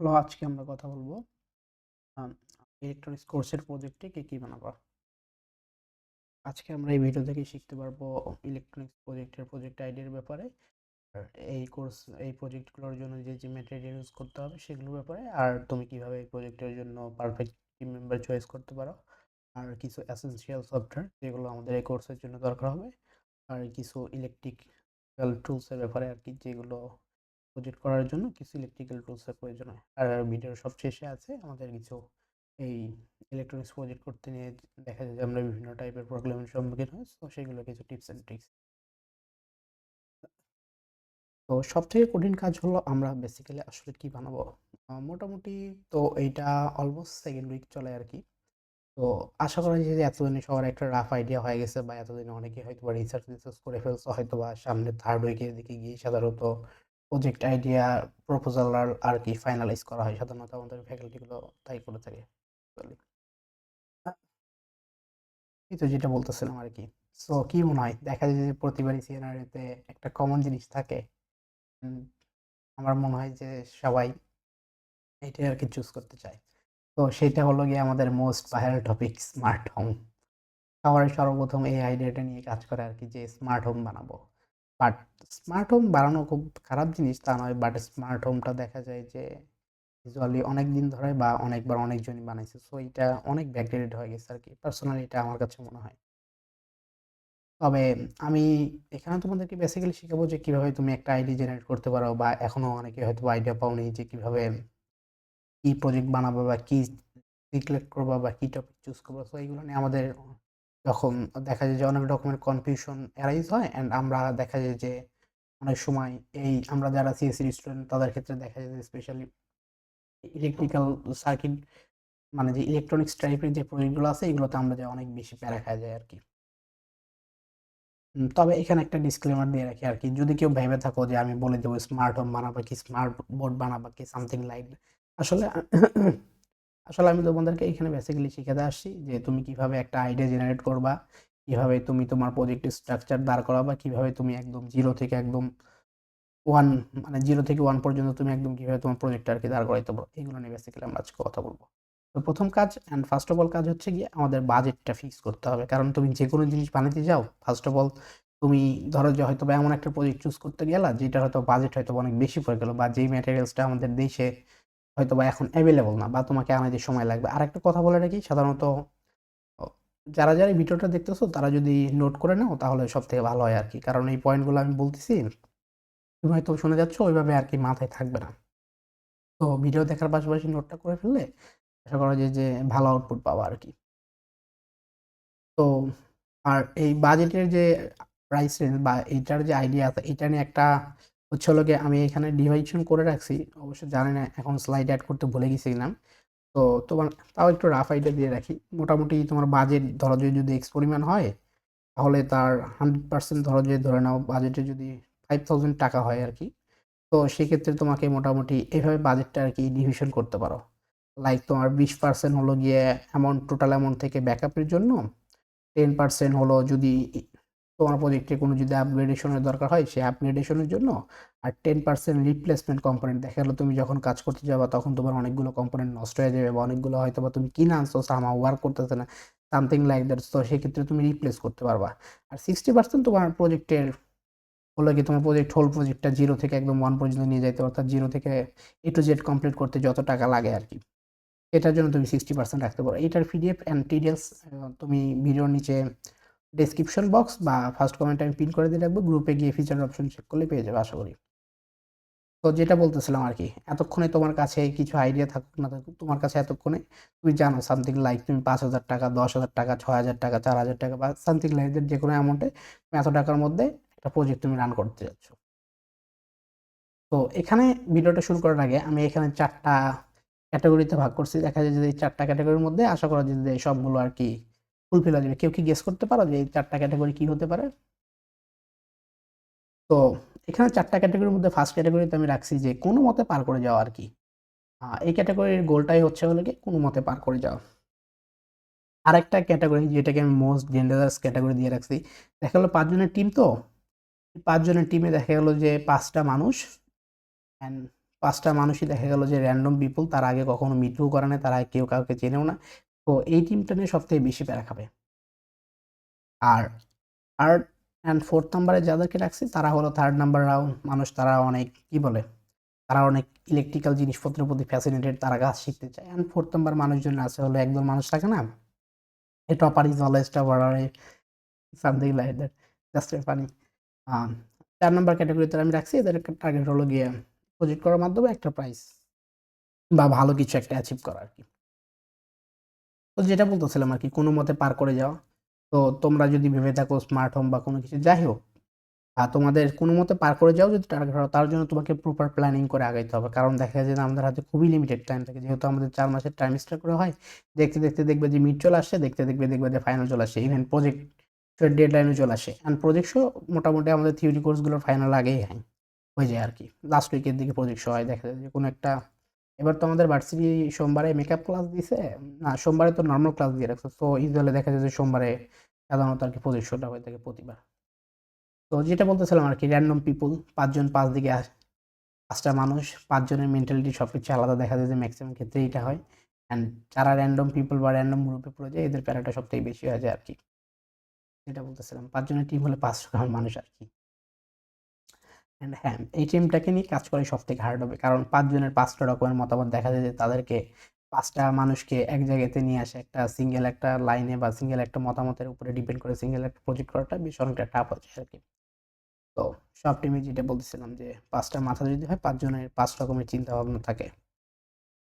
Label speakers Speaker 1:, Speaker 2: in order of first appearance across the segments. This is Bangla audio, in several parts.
Speaker 1: হ্যালো, আজকে আমরা কথা বলবো আম ইলেকট্রনিক্স কোর্সের প্রজেক্টে কি বানাবো। আজকে আমরা এই ভিডিও থেকে শিখতে পারবো ইলেকট্রনিক্স প্রজেক্ট আইডিয়ার ব্যাপারে। আর এই প্রজেক্টগুলোর জন্য যে ম্যাটেরিয়াল ইউজ করতে হবে সেগুলোর ব্যাপারে। আর তুমি কিভাবে এই প্রজেক্টের জন্য পারফেক্ট টিম মেম্বার চয়েস করতে পারো। আর কিছু এসেনশিয়াল সফটওয়্যার যেগুলো আমাদের এই কোর্সের জন্য দরকার হবে। আর কিছু ইলেকট্রিক্যাল টুলসের ব্যাপারে আর কি, যেগুলো প্রজেক্ট করার জন্য কিছু ইলেকট্রিক্যাল টুলসের প্রয়োজন হয়। আর ভিডিওর সব শেষে আছে আমাদের কিছু এই ইলেকট্রনিক্স প্রজেক্ট করতে নিয়ে দেখা যায় যে আমরা বিভিন্ন টাইপের প্রবলেমের সম্মুখীন হই, তো সেগুলো কিছু টিপস অ্যান্ড ট্রিক্স। তো সবথেকে কঠিন কাজ হলো আমরা বেসিক্যালি আসলে কি বানাবো। মোটামুটি তো এইটা অলমোস্ট সেকেন্ড উইক চলে আর কি। তো আশা করা যায় যে এতদিনে সবার একটা রাফ আইডিয়া হয়ে গেছে, বা এতদিনে অনেকে হয়তো বা রিসার্চ করে ফেলছে, হয়তো বা সামনে থার্ড উইকের দিকে গিয়ে সাধারণত প্রজেক্ট আইডিয়া প্রপোজাল আর কি ফাইনালাইজ করা হয়। সাধারণত আমাদের ফ্যাকাল্টিগুলো তাই করে থাকে। এই তো যেটা বলতেছিলাম আর কি। সো কি মনে হয়, দেখা যায় যে প্রতিবারই সিনারিওতে একটা কমন জিনিস থাকে। উম, আমার মনে হয় যে সবাই এটাই আর কি চুজ করতে চায়। তো সেটা হলো গিয়ে আমাদের most viral topic, smart home. সবাই সর্বপ্রথম এই আইডিয়াটা নিয়ে কাজ করে আর কি, যে স্মার্ট হোম বানাবো। বাট স্মার্ট হোম বানানো খুব খারাপ জিনিস তা নয়, বাট স্মার্ট হোমটা দেখা যায় যে ইউজুয়ালি অনেক দিন ধরে বা অনেকবার অনেকজনই বানাইছে, সো এটা অনেক ব্যাকডেটেড হয়ে গেছে আর কি। পার্সোনালি এটা আমার কাছে মনে হয়। তবে আমি এখানে তোমাদেরকে বেসিক্যালি শিখাবো যে কিভাবে তুমি একটা আইডি জেনারেট করতে পারো, বা এখনো অনেকে হয়তো আইডিয়া পাওনি যে কিভাবে কি প্রজেক্ট বানাবো বা কি সিলেক্ট করবা বা কি টপিক চুজ করবো। তো এইগুলো নিয়ে আমাদের যখন দেখা যায় যে অনেক রকমের কনফিউশন অ্যারাইজ হয়, অ্যান্ড আমরা দেখা যায় যে অনেক সময় এই আমরা যারা সিএসসি স্টুডেন্ট তাদের ক্ষেত্রে দেখা যায় যে স্পেশালি ইলেকট্রিক্যাল সার্কিট, মানে যে ইলেকট্রনিক্স টাইপের যে প্রজেক্টগুলো আছে এগুলোতে আমরা যে অনেক বেশি প্যারা খাওয়া যায় আর কি। তবে এখানে একটা ডিসক্লেমার দিয়ে রাখি আর কি, যদি কেউ ভেবে থাকো যে আমি বলে দেবো স্মার্ট হোম বানাবা কি স্মার্ট বোর্ড বানাবা কি সামথিং লাইক, আসলে আসলে আমি তোমাদেরকে এখানে বেসিক্যালি শিখাতে আসছি যে তুমি কিভাবে একটা আইডিয়া জেনারেট করবা, কিভাবে তুমি তোমার প্রজেক্টের স্ট্রাকচার দাঁড় করাবা, কিভাবে তুমি একদম জিরো থেকে একদম ওয়ান, মানে জিরো থেকে ওয়ান পর্যন্ত তুমি একদম কিভাবে তোমার প্রজেক্টটা আর কি দাঁড় করাইতে পারো, এগুলো নিয়ে বেসিক্যালি আমরা আজকে কথা বলবো। তো প্রথম কাজ অ্যান্ড ফার্স্ট অফ অল কাজ হচ্ছে গিয়ে আমাদের বাজেটটা ফিক্স করতে হবে। কারণ তুমি যে কোনো জিনিস বানাতে যাও, ফার্স্ট অফ অল তুমি ধরো যে হয়তো বা এমন একটা প্রজেক্ট চুজ করতে গেলা যেটা হয়তো বাজেট হয়তো অনেক বেশি পড়ে গেল, বা যেই ম্যাটেরিয়ালসটা আমাদের দেশে হয়তো বা এখন অ্যাভেলেবল না, বা তোমাকে আনাইতে সময় লাগবে। আর একটা কথা বলে রাখি, সাধারণত ও, যারা এই ভিডিওটা দেখতেছো তারা যদি নোট করে নাও তাহলে সব থেকে ভালো হয় আর কি। কারণ এই পয়েন্টগুলো আমি বলতেছি, তুমি হয়তো শুনে যাচ্ছ ওইভাবে আর কি, মাথায় থাকবে না। তো ভিডিও দেখার পাশাপাশি নোটটা করে ফেললে আশা করা যায় যে ভালো আউটপুট পাওয়া আর কি। তো আর এই বাজেটের যে প্রাইস রেঞ্জ বা এইটার যে আইডিয়া আছে এটা নিয়ে একটা হচ্ছে হলো গিয়ে আমি এখানে ডিভাইডেশন করে রাখছি। অবশ্য জানি না এখন স্লাইড অ্যাড করতে ভুলে গেছিলাম। তো তোমার তাও একটু রাফ আইডিয়া দিয়ে রাখি। মোটামুটি তোমার বাজেট ধরো যে যদি এক্স পরিমাণ হয়, তাহলে তার 100% ধরো যে ধরে নাও বাজেটে যদি 5000 টাকা হয় আর কি। তো সেক্ষেত্রে তোমাকে মোটামুটি এভাবে বাজেটটা আর কি ডিভিশন করতে পারো। লাইক তোমার 20% হলো গিয়ে অ্যামাউন্ট, টোটাল অ্যামাউন্ট থেকে ব্যাকআপের জন্য, 10% হলো যদি তোমার প্রজেক্টে কোনো যদি আপগ্রেডেশনের দরকার হয় সেই আপগ্রেডেশনের জন্য, আর 10% রিপ্লেসমেন্ট কম্পোনেন্ট। দেখা গেলো তুমি যখন কাজ করতে যাবা তখন তোমার অনেকগুলো কম্পোনেন্ট নষ্ট হয়ে যাবে, বা অনেকগুলো হয়তো বা তুমি কিনে আনছো সামহাউ ওয়ার্ক করতেছে না, সামথিং লাইক দ্যাট। তো সেক্ষেত্রে তুমি রিপ্লেস করতে পারবা। আর 60% তোমার প্রজেক্টের হলো কি, তোমার হোল প্রজেক্টটা জিরো থেকে একদম ওয়ান পর্যন্ত নিয়ে যাইতে, অর্থাৎ জিরো থেকে এ টু জেড কমপ্লিট করতে যত টাকা লাগে আর কি, এটার জন্য তুমি 60% রাখতে পারো। এটার পিডিএফ অ্যান্ড ডিটেলস তুমি ভিডিওর নিচে ডেসক্রিপশন বক্স বা ফার্স্ট কমেন্টে আমি পিন করে দিয়ে রাখবো, গ্রুপে গিয়ে ফিচার অপশন চেক করলে পেয়ে যাবে আশা করি। তো যেটা বলতেছিলাম আর কি, এতক্ষণে তোমার কাছে কিছু আইডিয়া থাকুক না থাকুক, তোমার কাছে এতক্ষণে তুমি জানো সামথিং লাইক তুমি 5,000 টাকা, 10,000 টাকা, 6,000 টাকা, 4,000 টাকা বা সামথিং লাইক যে কোনো অ্যামাউন্টে তুমি এত টাকার মধ্যে একটা প্রজেক্ট তুমি রান করতে যাচ্ছ। তো এখানে ভিডিওটা শুরু করার আগে আমি এখানে 4টা ক্যাটেগরিতে ভাগ করছি। দেখা যায় যে এই 4টা ক্যাটেগরির মধ্যে আশা করা যায় যে সবগুলো আর কি ফুলফিল হয়ে যাবে। কেউ কি গেস করতে পারো যে এই 4টা ক্যাটেগরি কি হতে পারে? তো এখানে 4টা ক্যাটেগরির মধ্যে ফার্স্ট ক্যাটেগরিতে আমি রাখছি যে কোনো মতে পার করে যাওয়া আর কি। এই ক্যাটেগরির গোলটাই হচ্ছে হলো গিয়ে কোনো মতে পার করে যাওয়া। আরেকটা ক্যাটেগরি যেটাকে আমি মোস্ট ডেঞ্জারাস ক্যাটেগরি দিয়ে রাখছি, দেখা গেলো 5 জনের টিম, তো 5 জনের টিমে দেখা গেল যে 5টা মানুষ, 5টা মানুষই দেখা গেল যে র‍্যান্ডম পিপল, তারা আগে কখনো মিটও করে নাই, তারা কেউ কাউকে চেনেও না। তো এই টিমটা নিয়ে সবথেকে বেশি প্যারা খাবে। আর 3rd অ্যান্ড 4th নাম্বারে যাদেরকে রাখছি তারা হলো 3rd নাম্বার রাউন্ড মানুষ, তারা অনেক কি বলে, তারা অনেক ইলেকট্রিক্যাল জিনিসপত্রের প্রতি ফ্যাসিনেটেড, তারা কাজ শিখতে চায়। অ্যান্ড 4th নাম্বার মানুষজন আছে হলো একদল মানুষ থাকে না? A topper is always topper or something like that, just funny. আম ৪ নাম্বার ক্যাটেগরিতে আমি রাখছি, এদের একটা টার্গেট হলো গিয়ে প্রজেক্ট করার মাধ্যমে একটা প্রাইজ বা ভালো কিছু একটা অ্যাচিভ করা আরকি। তো যেটা বলতেছিলাম আরকি, কোনমতে পার করে যাওয়া। তো তোমরা যদি ভেবে থাকো স্মার্ট হোম বা কোনো কিছু যাই হোক, তোমাদের কোনমতে পার করে যাও যদি টার্গেট হয়, তার জন্য তোমাকে প্রপার প্ল্যানিং করে আগাইতে হবে। কারণ দেখা যায় যে আমাদের হাতে খুবই লিমিটেড টাইম থাকে। যেহেতু আমাদের ৪ মাসের টাইম স্টার করা হয়। দেখতে, দেখতে দেখবে যে মিড চলে আসছে, দেখবে যে ফাইনাল চলে আসছে। ইভেন প্রজেক্টের ডেডলাইনও চলে আসে। অ্যান্ড প্রজেক্ট শো মোটামুটি আমাদের থিওরি কোর্সগুলোর ফাইনাল আগেই হয়ে যায় আরকি। লাস্ট উইকের দিকে প্রজেক্ট শো হয়। দেখা যায় যে কোনো একটা, এবার তো আমাদের ভার্সিটি সোমবারে মেকআপ ক্লাস দিছে। না, সোমবারে তো নরমাল ক্লাস দিয়ে রাখছে। সো ইউজুয়ালি দেখা যায় যে সোমবারে সাধারণত আরকি প্রজেক্ট শোটা হয়ে থাকে প্রতিবার। তো যেটা বলতেছিলাম আরকি, র‍্যান্ডম পিপল ৫ জন ৫ দিকে ৫টা মানুষ, ৫ জনের মেন্টালিটি সবকিছু আলাদা। দেখা যায় যে মেক্সিমাম ক্ষেত্রেই এটা হয়। অ্যান্ড যারা র‍্যান্ডম পিপল বা র‍্যান্ডম গ্রুপে পড়ে যায়, এদের প্যারাটা সবথেকে বেশি হয়ে যায় আরকি। যেটা বলতেছিলাম ৫ জনের টিম হলে ৫ রকমের মানুষ আরকি। অ্যান্ড হ্যাঁ, এই টিমটাকে নিয়ে কাজ করাই সবথেকে হার্ড হবে। কারণ ৫ জনের ৫ টা রকমের মতামত, দেখা যায় যে তাদেরকে ৫ টা মানুষকে এক জায়গাতে নিয়ে আসে একটা সিঙ্গেল একটা লাইনে বা সিঙ্গেল একটা মতামতের উপরে ডিপেন্ড করে সিঙ্গেল একটা প্রজেক্ট করাটা বেশ অনেকটা টাফ হয়ে যায় আরকি। তো সব টিমে যেটা বলতেছিলাম যে ৫ টা মাথা যদি হয়, ৫ জনের ৫ রকমের চিন্তাভাবনা থাকে।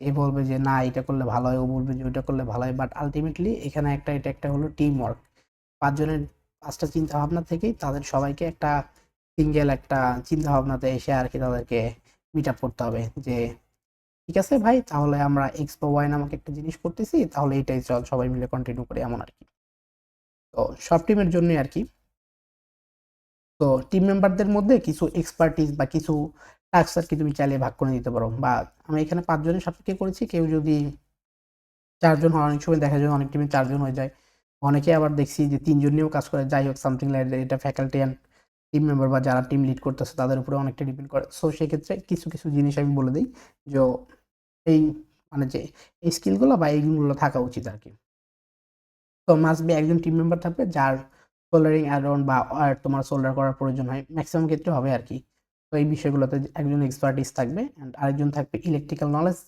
Speaker 1: এ বলবে যে না এটা করলে ভালো হয়, ও বলবে যে ওইটা করলে ভালো হয়। বাট আল্টিমেটলি এখানে এটা একটা হলো টিম ওয়ার্ক। ৫ জনের ৫ টা চিন্তাভাবনা থেকেই তাদের সবাইকে একটা সিঙ্গেল একটা চিন্তাভাবনাতে এসে আরকি তাদেরকে মিট আপ করতে হবে যে, ঠিক আছে ভাই, তাহলে আমরা এক্স বা ওয়াই নামক একটা জিনিস করতেছি, তাহলে এটাই চল সবাই মিলে কন্টিনিউ করি, এমন আরকি। তো সব টিমের জন্যই আরকি। তো টিম মেম্বারদের মধ্যে কিছু এক্সপার্টিস বা কিছু টাস্ক আরকি তুমি চাইলে ভাগ করে নিতে পারো। বা আমি এখানে ৫ জনের সাপেক্ষে করেছি। কেউ যদি ৪ জন হয়, অনেক সময় দেখা যায় অনেক টিমে ৪ জন হয়ে যায়। অনেকে আবার দেখছি যে ৩ জন নিয়েও কাজ করে। যাই হোক, সামথিং লাইক দ্যাট, এটা ফ্যাকাল্টি অ্যান্ড টিম মেম্বার বা যারা টিম লিড করতেছে তাদের উপরে অনেকটা ডিপেন্ড করে। সো সেক্ষেত্রে কিছু জিনিস আমি বলে দেই যে এই মানে যে এই স্কিলগুলো বা এই গুণগুলো থাকা উচিত আরকি। তো মাস্ট বি একজন টিম মেম্বার থাকবে যার সোল্ডারিং অ্যারন বা তোমার সোল্ডার করার প্রয়োজন হয়। মেক্সিমাম ক্ষেত্রে হবে আরকি। তো এই বিষয়গুলোতে একজন এক্সপার্টিস থাকবে অ্যান্ড আরেকজন থাকবে ইলেকট্রিক্যাল নলেজ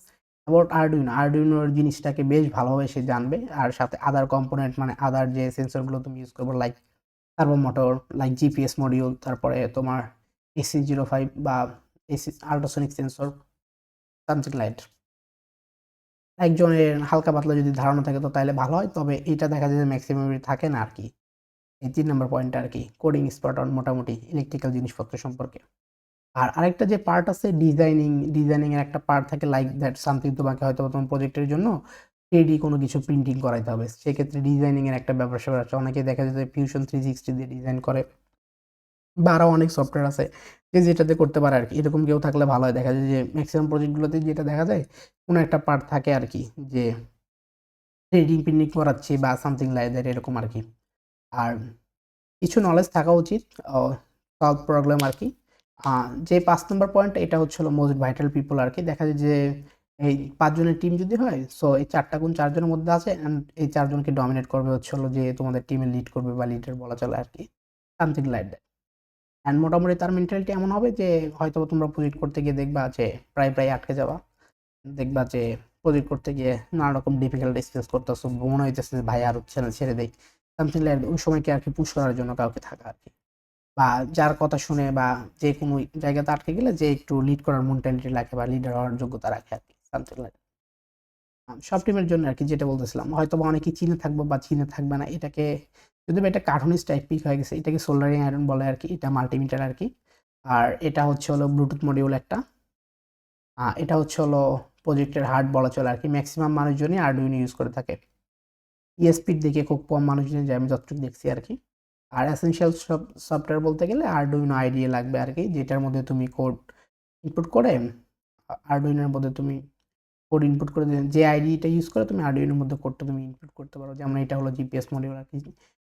Speaker 1: অ্যাবাউট আরডুইনো। আরডুইনোর জিনিসটাকে বেশ ভালোভাবে সে জানবে। আর সাথে আদার কম্পোনেন্ট মানে আদার যে সেন্সরগুলো তুমি ইউজ করবে, like servo motor, like GPS module, তারপরে তোমার AC05 বা AC ultrasonic sensor, something like. একজনের হালকা পাতলা যদি ধারণা থাকে তো তাইলে ভালো হয়। তবে এটা দেখা যায় যে মেক্সিমামেরই থাকে না আরকি। এই ৩ নাম্বার পয়েন্টটা আরকি। কোডিং স্পট অন মোটামুটি ইলেকট্রিক্যাল জিনিসপত্র সম্পর্কে। আর আরেকটা যে পার্ট আছে ডিজাইনিং এর একটা পার্ট থাকে, লাইক দ্যাট সামথিং তোমাকে হয়তোবা তোমার প্রজেক্টের জন্য 3D কোনো কিছু প্রিন্টিং করাইতে হবে। সেক্ষেত্রে ডিজাইনিং এর একটা ব্যাপার-স্যাপার আছে। অনেকে দেখা যায় যে Fusion 360 দিয়ে ডিজাইন করে বা আরো অনেক সফটওয়্যার আছে যে যেটাতে করতে পারে আরকি। এরকম কেউ থাকলে ভালো হয়। দেখা যায় যে মেক্সিমাম প্রজেক্ট গুলোতে যেটা দেখা যায়, কোনো একটা পার্ট থাকে আরকি যে 3D প্রিন্টিং করাচ্ছি বা সামথিং লাইক দ্যাট, এরকম আরকি। আর কিছু নলেজ থাকা উচিত অ সলভ প্রবলেম আরকি। আ যে ৫ নাম্বার পয়েন্ট, এটা হচ্ছে হলো মোস্ট ভাইটাল পিপল আরকি। দেখা যায় যে এই ৫ জনের টিম যদি হয়, সো এই ৪ টা গুণ ৪ জনের মধ্যে আছে অ্যান্ড এই ৪ জনকে ডমিনেট করবে হচ্ছে হলো যে তোমাদের টিমের লিড করবে বা লিডার বলা চলে আরকি। Something like that. অ্যান্ড মোটামুটি তার মেন্টালিটি এমন হবে যে হয়তোবা তোমরা প্রজেক্ট করতে গিয়ে দেখবা যে প্রায় আটকে যাবা। দেখবা যে প্রজেক্ট করতে গিয়ে নানা রকম ডিফিকাল্টিজ ফেস করতেছো। মনে হইতেছে যে ভাই আর হচ্ছে না, ছেড়ে দেই। সামথিং লাইক ওই সময়কে আরকি পুশ করার জন্য কাউকে থাকা আরকি। বা যার কথা শুনে বা যেকোনো জায়গাতে আটকে গেলে যে একটু লিড করার মেন্টালিটি রাখে বা লিডার হওয়ার যোগ্যতা রাখে আরকি। সামথিং লাইক সব টিমের জন্য আরকি, যেটা বলতেছিলাম। হয়তোবা অনেকেই চিনে থাকবো বা চিনে থাকবে না। এটাকে যদিও বা এটা কার্টুনিস্ট টাইপিক হয়ে গেছে। এটাকে সোল্ডারিং আয়রন বলে আরকি। এটা মাল্টিমিটার আরকি। আর এটা হচ্ছে হলো ব্লুটুথ মডিউল একটা। এটা হচ্ছে হলো প্রজেক্টের হার্ট বলা চলে আরকি। মেক্সিমাম মানুষজনই আরডুইনো ইউজ করে থাকে। ESP-র দিকে খুব কম মানুষজন যায়, আমি যতটুকু দেখছি আরকি। আর এসেনশিয়াল সফটওয়্যার বলতে গেলে আরডুইনো IDE লাগবে আরকি। যেটার মধ্যে তুমি কোড ইনপুট করে আরডুইনোর মধ্যে তুমি কোড ইনপুট করে যে আইডিটা ইউজ করে তুমি আরডুইনোর মধ্যে কোডটা তুমি ইনপুট করতে পারো। যেমন এটা হলো জিপিএস মডিউল আরকি।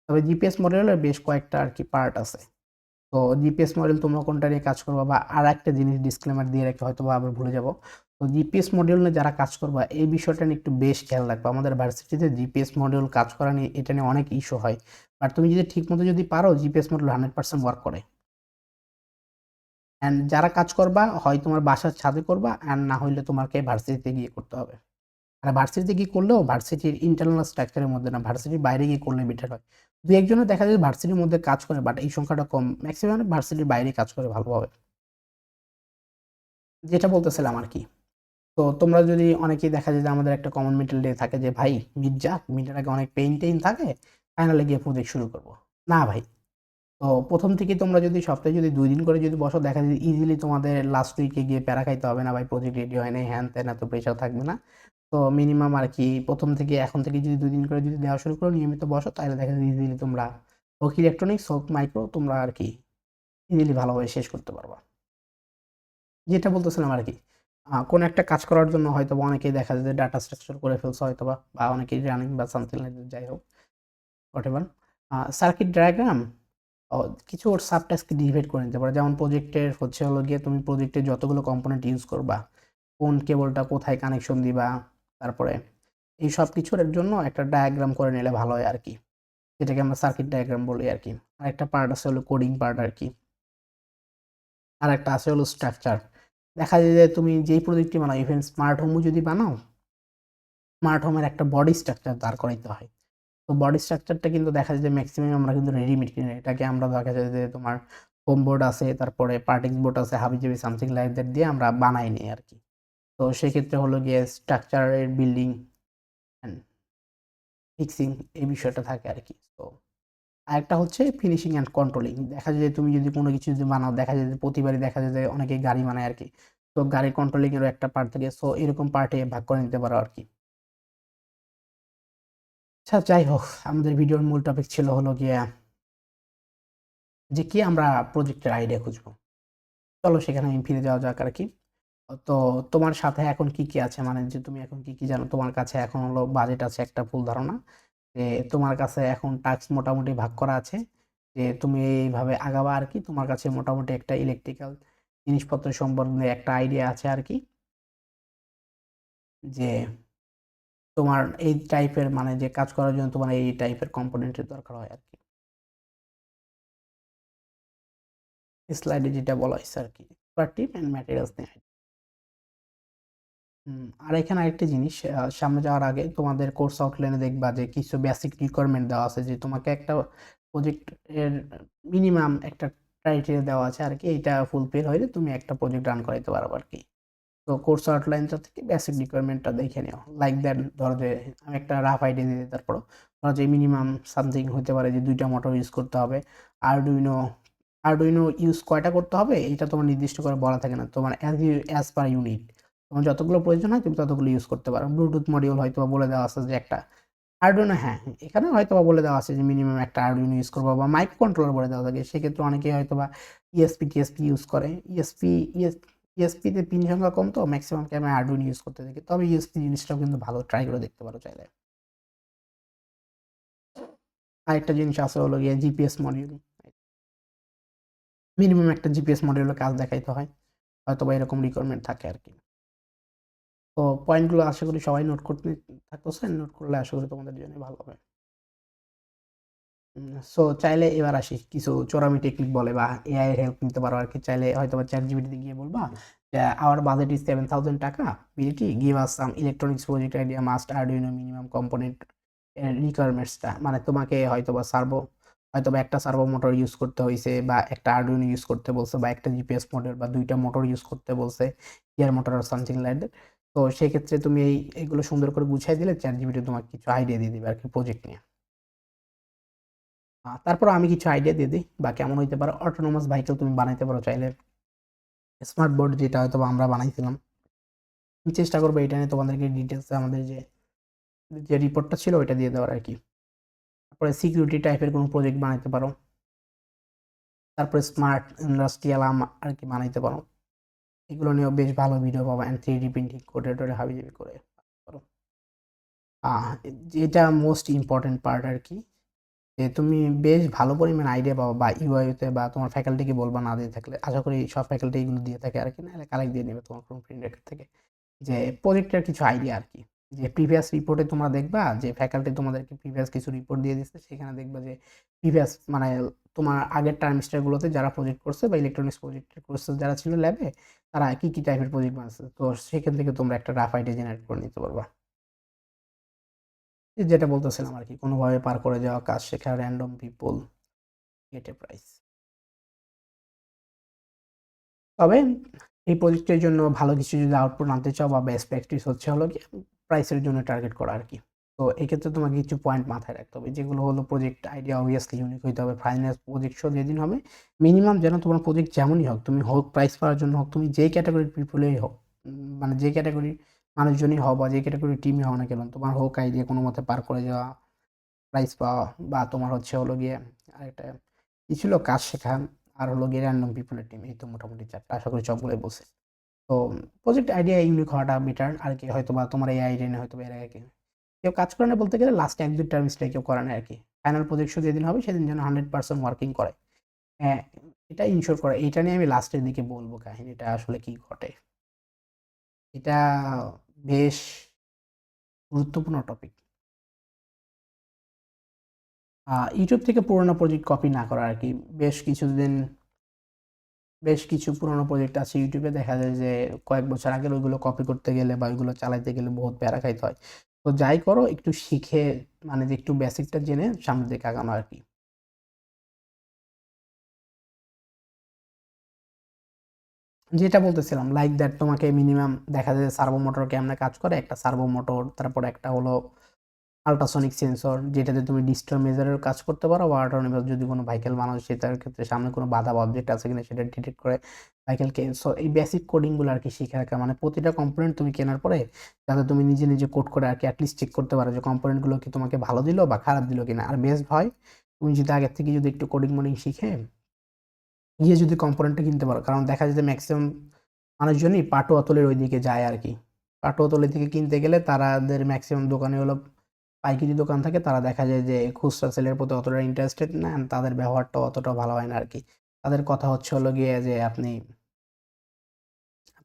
Speaker 1: তবে জিপিএস মডিউলের বেশ কয়েকটা আরকি পার্ট আছে। তো জিপিএস মডিউল তোমরা কোনটা নিয়ে কাজ করবা, বা আর একটা জিনিস ডিসক্লেমার দিয়ে রেখে হয়তো বা আবার ভুলে যাব। তো জিপিএস মডিউল নিয়ে যারা কাজ করবা এই বিষয়টা নিয়ে একটু বেশ খেয়াল রাখবা। আমাদের ভার্সিটিতে জিপিএস মডিউল কাজ করা নিয়ে এটা নিয়ে অনেক ইস্যু হয়, বাট তুমি যদি ঠিক মতো যদি পারো জিপিএস মডিউল 100% ওয়ার্ক করে। অ্যান্ড যারা কাজ করবা হয় তোমার বাসার ছাদে করবা, অ্যান্ড না হইলে তোমাকে ভার্সিটিতে গিয়ে করতে হবে। আর ভার্সিটিতে গিয়ে করলেও ভার্সিটির ইন্টারনাল স্ট্রাকচারের মধ্যে না, ভার্সিটির বাইরে গিয়ে করলে বেটার হয়। দু একজনের দেখা যায় ভার্সিটির মধ্যে কাজ করে, বাট এই সংখ্যাটা কম। ম্যাক্সিমাম ভার্সিটির বাইরে কাজ করে ভালোভাবে। যেটা বলতেছিলাম আর কি। তো তোমরা যদি অনেকেই দেখা যায় যে আমাদের একটা কমন মিডল ডে থাকে যে ভাই মিড যাক, মিডের আগে অনেক পেইন টেইন থাকে, ফাইনালে গিয়ে প্রজেক্ট শুরু করব। না ভাই, তো প্রথম থেকেই তোমরা যদি সপ্তাহে যদি 2 দিন করে যদি বসো, দেখা যায় ইজিলি তোমাদের লাস্ট উইকে গিয়ে প্যারা খাইতে হবে না ভাই প্রজেক্ট রেডি হয় নাই, হ্যান ত্যান এত প্রেশার থাকবে না। তো মিনিমাম আর কি প্রথম থেকে এখন থেকে যদি 2 দিন করে যদি দেওয়া শুরু করো, নিয়মিত বসো, তাহলে দেখা যায় ইজিলি তোমরা হোক ইলেকট্রনিক্স হোক মাইক্রো তোমরা আর কি ইজিলি ভালোভাবে শেষ করতে পারবা। যেটা বলতেছিলাম আর কি, কোনো একটা কাজ করার জন্য হয়তোবা অনেকেই দেখা যায় যে ডাটা স্ট্রাকচার করে ফেলছে হয়তোবা, বা অনেকেই রানিং বা সামথিং লাইক দ্যাট, যাই হোক হোয়াটএভার। সার্কিট ডায়াগ্রাম কিছু ওর সাবটাস্কে ডিভাইড করে নিতে পারো। যেমন প্রজেক্টের হচ্ছে হলো গিয়ে তুমি প্রজেক্টে যতগুলো কম্পোনেন্ট ইউজ করবা, কোন কেবলটা কোথায় কানেকশন দিবা, তারপরে এই সব কিছুর জন্য একটা ডায়াগ্রাম করে নিলে ভালো হয় আর কি, যেটাকে আমরা সার্কিট ডায়াগ্রাম বলি আর কি। আর একটা পার্ট আছে হলো কোডিং পার্ট আর কি, আর একটা আছে হলো স্ট্রাকচার। দেখা যায় যে তুমি যেই প্রজেক্টটি বানাও, ইভেন স্মার্ট হোমও যদি বানাও, স্মার্ট হোমের একটা বডি স্ট্রাকচার দাঁড় করাইতে হয়। তো বডি স্ট্রাকচারটা কিন্তু দেখা যায় যে ম্যাক্সিমাম আমরা কিন্তু রেডিমেড কিনি না। এটাকে আমরা দেখা যায় যে তোমার ফোম বোর্ড আছে, তারপরে পার্টিক্স বোর্ড আছে, হাবিজাবি সামথিং লাইক দ্যাট দিয়ে আমরা বানাই নিই আর কি। তো সেক্ষেত্রে হলো গিয়ে স্ট্রাকচারের বিল্ডিং অ্যান্ড ফিক্সিং এই বিষয়টা থাকে আর কি। তো আরেকটা হচ্ছে ফিনিশিং অ্যান্ড কন্ট্রোলিং। দেখা যায় যে তুমি যদি কোনো কিছু যদি বানাও, দেখা যায় যে প্রতিবারই দেখা যায় যে অনেকেই গাড়ি বানায় আর কি। তো গাড়ির কন্ট্রোলিং এরও একটা পার্ট থাকে। সো এরকম পার্টে ভাগ করে নিতে পারো আর কি। আচ্ছা যাই হোক, আমাদের ভিডিওর মূল টপিক ছিল হলো গিয়া যে কি আমরা প্রজেক্টের আইডিয়া খুঁজবো। চলো সেখানে আমি ফিরে যাওয়া যাক আর কি। তো তোমার সাথে এখন কি, কি আছে? মানে যে তুমি এখন কি, কি জানো? তোমার কাছে এখন হলো বাজেট আছে একটা ফুল ধারণা। যে তোমার কাছে এখন টাস্ক মোটামুটি ভাগ করা আছে। যে তুমি এইভাবে আগাবা আর কি। তোমার কাছে মোটামুটি একটা ইলেকট্রিক্যাল জিনিসপত্র সম্বন্ধে একটা আইডিয়া আছে আর কি। যে তোমার এই টাইপের মানে যে কাজ করার জন্য তোমার এই টাইপের কম্পোনেন্টের দরকার হয় আর কি। স্লাইডে যেটা বলা হয়েছে আর কি। এক্সপার্টিভ অ্যান্ড ম্যাটেরিয়ালস নিয়ে। আর এখানে আরেকটা জিনিস, সামনে যাওয়ার আগে তোমাদের কোর্স আউটলাইনে দেখবা যে কিছু বেসিক রিকোয়ারমেন্ট দেওয়া আছে, যে তোমাকে একটা প্রজেক্ট এর মিনিমাম একটা ক্রাইটেরিয়া দেওয়া আছে আর কি। এইটা ফুলফিল হইলে তুমি একটা প্রজেক্ট রান করাইতে পারবে আর কি। তো কোর্স আউটলাইনটা থেকে বেসিক রিকোয়ারমেন্টটা দেখে নিও। লাইক দ্যাট, ধরো যে আমি একটা রাফ আইডিয়া দিয়ে দিই, তারপর ধরো যে মিনিমাম সামথিং হতে পারে যে 2টা মোটর ইউজ করতে হবে। আরডুইনো আরডুইনো ইউজ কয়টা করতে হবে এটা তোমার নির্দিষ্ট করে বলা থাকে না। তোমার অ্যাজ পার ইউনিট তোমার যতগুলো প্রয়োজন হয় তুমি ততগুলো ইউজ করতে পারো। ব্লুটুথ মডিউল হয়তো বলে দেওয়া আছে যে একটা আরডুইনো, হ্যাঁ এখানে হয়তো বলে দেওয়া আছে যে মিনিমাম একটা আরডুইনো ইউজ করবো, বা মাইক্রো কন্ট্রোলার বলে দেওয়া থাকে। সেক্ষেত্রে অনেকেই হয়তো বা ইএসপি টিএসপি ইউজ করে। ইএসপিতে পিন সংখ্যা কম, তো ম্যাক্সিমামকে আমি আরডুইনো ইউজ করতে দেখি। তবে ইএসপি জিনিসটাও কিন্তু ভালো, ট্রাই করে দেখতে পারো চাইলে। আরেকটা জিনিস আছে হলো গিয়ে জিপিএস মডিউল। মিনিমাম একটা জিপিএস মডিউলের কাজ দেখাইতে হয়, হয়তো বা এরকম রিকোয়ারমেন্ট থাকে আর কি। তো পয়েন্টগুলো আশা করি সবাই নোট করতে থাকতেছে। নোট করলে আশা করি তোমাদের জন্য ভালো হবে। সো চাইলে এবার আসি কিছু চোরামি টেকনিক বলে বা এআই এর হেল্প নিতে পারো আর কি। চাইলে হয়তো বা চ্যাট জিপিটিতে গিয়ে বলবা যে আওয়ার বাজেট ইজ 7,000 টাকা, BDT give us some electronics project idea must Arduino minimum component রিকোয়ারমেন্টসটা। মানে তোমাকে হয়তো বা হয়তো বা একটা সার্ভো মোটর ইউজ করতে হয়েছে, বা একটা আরডুইনো ইউজ করতে বলছে, বা একটা জিপিএস মডেল, বা 2টা মোটর ইউজ করতে বলছে, গিয়ার মোটর আর সামথিং লাইক দ্যাট। তো সেক্ষেত্রে তুমি এইগুলো সুন্দর করে গুছিয়ে দিলে চ্যাট জিপিটি তোমাকে কিছু আইডিয়া দিয়ে দিবে আর কি প্রজেক্ট নিয়ে। তারপর আমি কিছু আইডিয়া দিয়ে দিই বা কেমন হইতে পারে। অটোনোমাস ভেহিকল তুমি বানাইতে পারো চাইলে। স্মার্ট বোর্ড যেটা হয়তো বা আমরা বানাইছিলাম, আমি চেষ্টা করবো এটা নিয়ে তোমাদেরকে ডিটেলসে আমাদের যে যে রিপোর্টটা ছিল ওইটা দিয়ে দেওয়ার আর কি। তারপরে সিকিউরিটি টাইপের কোনো প্রজেক্ট বানাইতে পারো। তারপরে স্মার্ট ইন্ডাস্ট্রিয়াল আর কি বানাইতে পারো। এগুলো নিয়েও বেশ ভালো ভিডিও পাবো, অ্যান্ড 3D প্রিন্টিং করে টোরে হাবিজাবি করে পারো। যেটা মোস্ট ইম্পর্টেন্ট পার্ট আর কি, যে তুমি বেশ ভালো পরিমাণ আইডিয়া পাবা বা ইউআইতে বা তোমার ফ্যাকাল্টিকে বলবা না দিয়ে থাকলে। আশা করি সব ফ্যাকাল্টি এগুলো দিয়ে থাকে আরকি, নাহলে কালেক্ট দিয়ে নেবে তোমার কোনো ফ্রেন্ডের কাছ থেকে। যে প্রজেক্টের কিছু আইডিয়া আরকি। যে প্রিভিয়াস রিপোর্টে তোমরা দেখবা যে ফ্যাকাল্টি তোমাদেরকে প্রিভিয়াস কিছু রিপোর্ট দিয়ে দিচ্ছে। সেখানে দেখবা যে প্রিভিয়াস মানে তোমার আগের টার্মিস্টার গুলোতে যারা প্রজেক্ট করছে বা ইলেকট্রনিক্স প্রজেক্টের কোর্সে যারা ছিল ল্যাবে, তারা কি টাইপের প্রজেক্ট বানাচ্ছে। তো সেখান থেকে তোমরা একটা রাফ আইডিয়া জেনারেট করে নিতে পারবা। যেটা বলতেছিলাম আরকি, কোনোভাবে পার করে যাওয়া, কাজ শেখা, random people, gate a prize. তবে এই প্রজেক্টের জন্য ভালো কিছু যদি আউটপুট আনতে চাও বা বেস্ট প্র্যাকটিস হচ্ছে হলো গিয়ে প্রাইসের জন্য টার্গেট করা আরকি। তো এক্ষেত্রে তোমাকে কিছু পয়েন্ট মাথায় রাখতে হবে, যেগুলো হলো প্রজেক্ট আইডিয়া অবভিয়াসলি ইউনিক হইতে হবে। ফাইনাল প্রজেক্ট শো যেদিন হবে মিনিমাম যেন তোমার প্রজেক্ট যেমনই হোক, তুমি হোক প্রাইস পাওয়ার জন্য হোক, তুমি যেই ক্যাটাগরির পিপলেই হোক, মানে যে ক্যাটাগরির মানুষজনই হও বা যে ক্যাটাগরির টিমই হও না কেন, তোমার হোক আইডিয়া কোনো মতে পার করে যাওয়া, প্রাইজ পাওয়া, বা তোমার হচ্ছে হলো গিয়ে আরেকটা কি ছিল, কাজ শেখা, আর হলো গিয়ে র‍্যান্ডম পিপলের টিম। এই তো মোটামুটি ৪ টা, আশা করি সবগুলোই বলছি। তো প্রজেক্ট আইডিয়া ইউনিক হওয়াটা বেটার আরকি। হয়তোবা তোমার এই আইডিয়া নিয়ে হয়তোবা এর আগে কেউ কাজ করে না বলতে গেলে, লাস্ট ১-২ টা মিস্টেক কেউ করে না আরকি। ফাইনাল প্রজেক্ট শো যেদিন হবে সেদিন যেন 100% ওয়ার্কিং করে। হ্যাঁ, এটা ইনশিওর করে। এইটা নিয়ে আমি লাস্টের দিকে বলব কাহিনীটা আসলে কি ঘটে। এটা বেশ গুরুত্বপূর্ণ টপিক। YouTube থেকে পুরোনো প্রজেক্ট কপি না করা আরকি। বেশ কিছুদিন বেশ কিছু পুরোনো প্রজেক্ট আছে YouTube এ, দেখা যায় যে কয়েক বছর আগের ওইগুলো কপি করতে গেলে বা ওইগুলো চালাইতে গেলে বহুত প্যারা খাইতে হয়। তো যাই করো একটু শিখে, মানে যে একটু বেসিকটা জেনে সামনের দিকে আগানো আরকি। যেটা বলতেছিলাম লাইক দ্যাট, তোমাকে মিনিমাম দেখা যায় সার্ভো মোটর কেমনে কাজ করে। একটা সার্ভো মোটর, তারপরে একটা হলো আল্ট্রাসনিক সেন্সর, যেটাতে তুমি ডিস্টার মেজারের কাজ করতে পারো, বা অটোনোমাস যদি কোনো ভেহিকল বানাও সেটার ক্ষেত্রে সামনে কোনো বাধা বা অবজেক্ট আছে কিনা সেটা ডিটেক্ট করে ভেহিকলকে। সো এই বেসিক কোডিং গুলো আরকি শিখে রাখা, মানে প্রতিটা কম্পোনেন্ট তুমি কেনার পরে যাতে তুমি নিজে কোড করে আরকি এটলিস্ট চেক করতে পারো যে কম্পোনেন্ট গুলো কি তোমাকে ভালো দিলো বা খারাপ দিলো কিনা। আর বেস্ট হয় তুমি যদি আগের থেকে যদি একটু কোডিং মোডিং শিখে গিয়ে যদি কম্পোনেন্টটা কিনতে পারো। কারণ দেখা যায় যে ম্যাক্সিমাম মানুষজনই পাটুয়াতলের ওইদিকে যায় আরকি। পাটুয়াতলের থেকে কিনতে গেলে তারাদের ম্যাক্সিমাম দোকানে হলো পাইকারি দোকান থাকে, তারা দেখা যায় যে খুচরা সেলের প্রতি অতটা ইন্টারেস্টেড না, and তাদের ব্যবহারটাও অতটা ভালো হয় না আরকি। তাদের কথা হচ্ছে হলো গিয়ে যে আপনি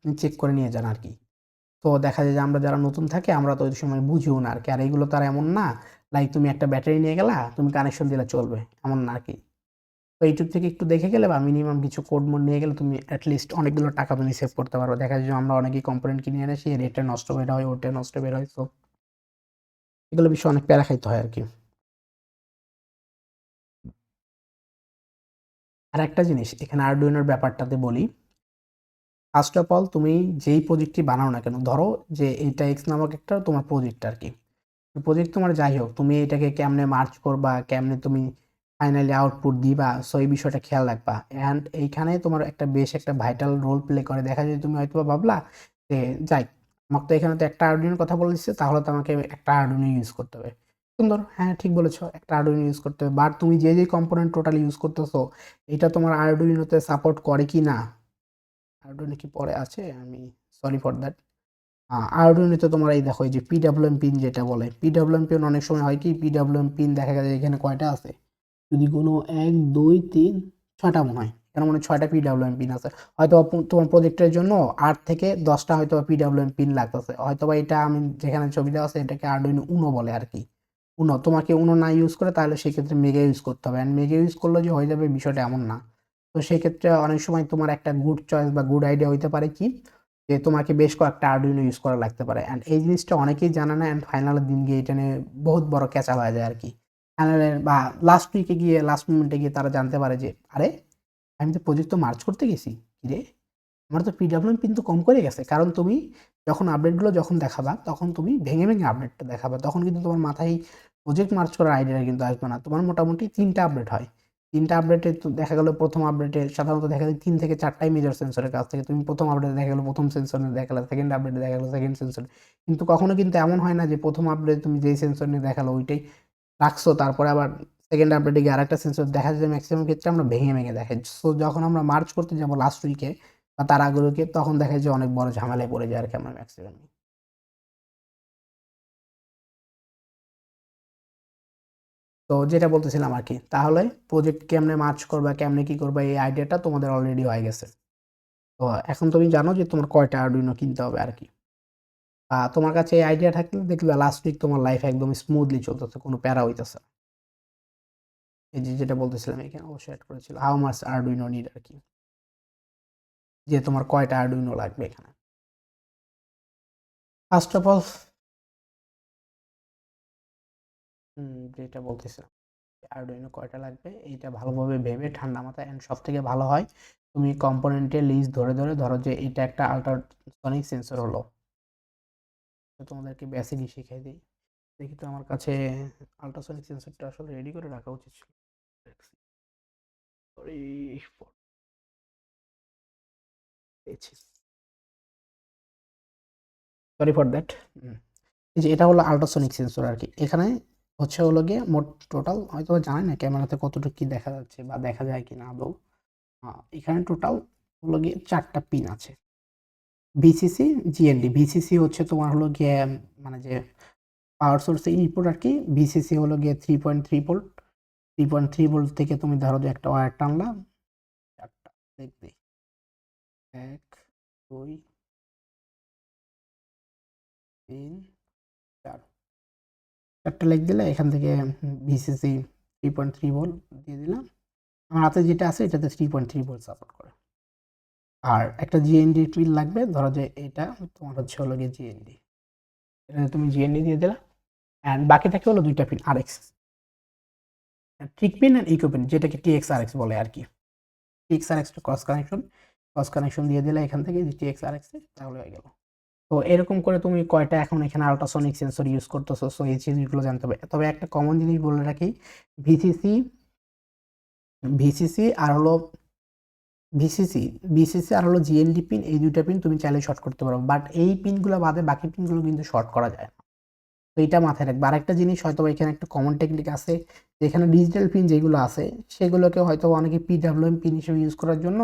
Speaker 1: চেক করে নিয়ে যান আরকি। তো দেখা যায় যে আমরা যারা নতুন থাকি আমরা তো ওই সময় বুঝিও না আরকি। আর এগুলো তো আর এমন না, লাইক তুমি একটা ব্যাটারি নিয়ে গেলা, তুমি কানেকশন দিলে চলবে, এমন না আরকি। তো YouTube থেকে একটু দেখে গেলে বা মিনিমাম কিছু কোড মোড নিয়ে গেলে তুমি এট লিস্ট অনেকগুলো টাকা তুমি সেভ করতে পারো। দেখা যায় যে আমরা অনেকেই কম্পোনেন্ট কিনে এনে আসি, এর এটা নষ্ট বের হয়, ওটা নষ্ট বের হয়। সো এগুলো বিষয়ে অনেক প্যারা খাইতে হয় আরকি। আরেকটা জিনিস এখানে আরডুইনোর ব্যাপারটাতে বলি। ফার্স্ট অফ অল তুমি যেই প্রজেক্টই বানাও না কেন, ধরো যে এইটা এক্স নামক একটা তোমার প্রজেক্ট আরকি। প্রজেক্ট তোমার যাই হোক, তুমি এটাকে কেমনে মার্জ করবা, কেমনে তুমি ফাইনালি আউটপুট দিবা, সো এই বিষয়টা খেয়াল রাখবা। অ্যান্ড এইখানে তোমার একটা বেশ একটা ভাইটাল রোল প্লে করে। দেখা যায় তুমি হয়তোবা ভাবলা যে যাই, আমাকে তো এখানে তো একটা আরডুইনোর কথা বলে দিচ্ছে, তাহলে তো আমাকে একটা আরডুইনো ইউজ করতে হবে। সুন্দর, হ্যাঁ ঠিক বলেছো, একটা আরডুইনো ইউজ করতে হবে। বাট তুমি যে কম্পোনেন্ট টোটালি ইউজ করতেছো, এটা তোমার আরডুইনোতে সাপোর্ট করে কি না? আরডুইনো কি পরে আছে? আমি সরি ফর দ্যাট। আরডুইনোতে তোমার এই দেখো এই যে পিডব্লিউএম পিন যেটা বলে, পিডব্লিউএম পিন অনেক সময় হয় কি, পিডব্লিউএম পিন দেখা গেছে এখানে কয়টা আছে? যদি কোনো ১, ২, ৩, ৬ টা মনে হয়। এখানে মনে হয় ৬ টা পিডব্লিউএম পিন আছে। হয়তোবা তোমার প্রজেক্টের জন্য ৮ থেকে ১০ টা হয়তোবা পিডব্লিউএম পিন লাগতেছে। হয়তোবা এটা আমি যেখানে ছবি দেওয়া আছে এটাকে আরডুইনো UNO বলে আরকি। UNO তোমাকে UNO না ইউজ করে তাহলে সেক্ষেত্রে মেগা ইউজ করতে হবে। অ্যান্ড মেগা ইউজ করলে যে হয়ে যাবে বিষয়টা এমন না। তো সেক্ষেত্রে অনেক সময় তোমার একটা গুড চয়েস বা গুড আইডিয়া হইতে পারে কি, যে তোমাকে বেশ কয়েকটা আরডুইনো ইউজ করা লাগতে পারে। অ্যান্ড এই জিনিসটা অনেকেই জানে না, অ্যান্ড ফাইনালের দিন গিয়ে এটা নিয়ে বহুত বড় ক্যাচাল হয়ে যায় আরকি। ফাইনালের বা লাস্ট উইকে গিয়ে লাস্ট মোমেন্টে গিয়ে তারা জানতে পারে যে, "আরে! আমি তো প্রজেক্ট তো মার্জ করতে গেছি। কিরে! আমার তো পিডব্লিউএম পিন তো কম করে গেছে।" কারণ তুমি যখন আপডেটগুলো যখন দেখাবা, তখন তুমি ভেঙে আপডেটটা দেখাবা। তখন কিন্তু তোমার মাথায় প্রজেক্ট মার্জ করার আইডিয়াটা কিন্তু আসবে না। তোমার মোটামুটি ৩ টা আপডেট হয়। ৩ টা আপডেটে তো দেখা গেল ১ম আপডেটে সাধারণত দেখা যায় ৩ থেকে ৪ টাই মেজর সেন্সরের কাছ থেকে। তুমি ১ম আপডেটে দেখা গেল ১ম সেন্সর নিয়ে দেখালা, 2nd আপডেটে দেখা গেল 2nd সেন্সর। কিন্তু কখনো কিন্তু এমন হয় না যে ১ম আপডেটে তুমি যেই সেন্সর নিয়ে দেখালো ওইটাই রাখছো, তারপরে আবার 2nd আপডেটে গিয়ে আরেকটা সেন্সর দেখা যায়, ম্যাক্সিমাম ক্ষেত্রে আমরা ভেঙে দেখাই। সো যখন আমরা মার্জ করতে যাবো লাস্ট উইকে বা তার আগের উইকে, তখন দেখা যায় যে অনেক বড় ঝামেলায় পড়ে যায় আরকি আমরা ম্যাক্সিমাম। তো যেটা বলতেছিলাম আর কি, তাহলে প্রজেক্ট কেমনে মার্চ করবা, কেমনে কি করবা এই আইডিয়াটা তোমাদের অলরেডি হয়ে গেছে। তো এখন তুমি জানো যে তোমার কয়টা আরডুইনো কিনতে হবে আর কি। তোমার কাছে এই আইডিয়া থাকলে দেখবে লাস্ট উইক তোমার লাইফ একদম স্মুথলি চলতেছে, কোনো প্যারা হইতেছে না। এই যে যেটা বলতেছিলাম এখানে অবশ্যই অ্যাড করেছিল হাউ মাচ আরডুইনো নিড আর কি, যে তোমার কয়টা আরডুইনো লাগবে এখানে। ফার্স্ট অফ অল যেটা বলতেছিলাম আরডুইনো কয়টা লাগবে এইটা ভালোভাবে ভেবে ঠান্ডা মাথায়, অ্যান্ড সব থেকে ভালো হয় তুমি কম্পোনেন্টের লিস্ট ধরে ধরে ধরো যে এটা একটা আল্ট্রাসনিক সেন্সর হলো, তো তোমাদেরকে বেসিকই শিখিয়ে দিই। দেখি তো আমার কাছে আল্ট্রাসনিক সেন্সরটা আসলে রেডি করে রাখা উচিত ছিল। সরি, পেয়েছি, সরি ফর দ্যাট। এই যে এটা হলো আল্ট্রাসনিক সেন্সর আর কি। এখানে হচ্ছে হলো গিয়ে মোট টোটাল হয়তো জানেন না ক্যামেরাতে কতটুকু কি দেখা যাচ্ছে বা দেখা যায় কি না আদৌ। এখানে টোটাল হলো গিয়ে 4টা পিন আছে, ভিসিসি, জিএনডি। ভিসিসি হচ্ছে তোমার হলো গিয়ে মানে যে পাওয়ার সোর্স ইনপুট আর কি। ভিসিসি হলো গিয়ে 3.3 ভোল্ট। 3.3 ভোল্ট থেকে তুমি ধরো যে একটা ওয়্যার টানলাম, 4টা দেখবে, 1 2 3 4, 4টা লিখ দিলে এখান থেকে ভিসিসি 3.3 ভোল্ট দিয়ে দিলাম। আমার হাতে যেটা আছে এটাতে 3.3 ভোল্ট সাপোর্ট করে। আর একটা জিএনডি পিন লাগবে, ধরো যে এটা তোমার হচ্ছে হলো গিয়ে জিএনডি, এটাতে তুমি জিএনডি দিয়ে দিলা। অ্যান্ড বাকি থাকে হলো 2টা পিন আরএক্স, ট্রিক পিন আর ইকো পিন, যেটাকে টিএক্স আরএক্স বলে আর কি। TX RX to cross connection দিয়ে দিলে এখান থেকে যে টিএক্স আরএক্স তাহলে হয়ে গেল। তো এরকম করে তুমি কয়টা এখন এখানে আল্ট্রাসনিক সেন্সর ইউজ করতেছো, সো এই জিনিসগুলো জানতে হবে। তবে একটা কমন জিনিস বলে রাখি, ভিসিসি ভিসিসি আর হলো ভিসিসি বিসিসি আর হলো জিএনডি পিন, এই 2টা পিন তুমি চাইলে শর্ট করতে পারো, বাট এই পিনগুলো বাদে বাকি পিনগুলো কিন্তু শর্ট করা যায় না। তো এটা মাথায় রাখবে। আরেকটা জিনিস হয়তো এখানে একটা কমন টেকনিক আছে, যেখানে ডিজিটাল পিন যেগুলো আছে সেগুলোকে হয়তো অনেকে পিডব্লিউএম পিন হিসেবে ইউজ করার জন্য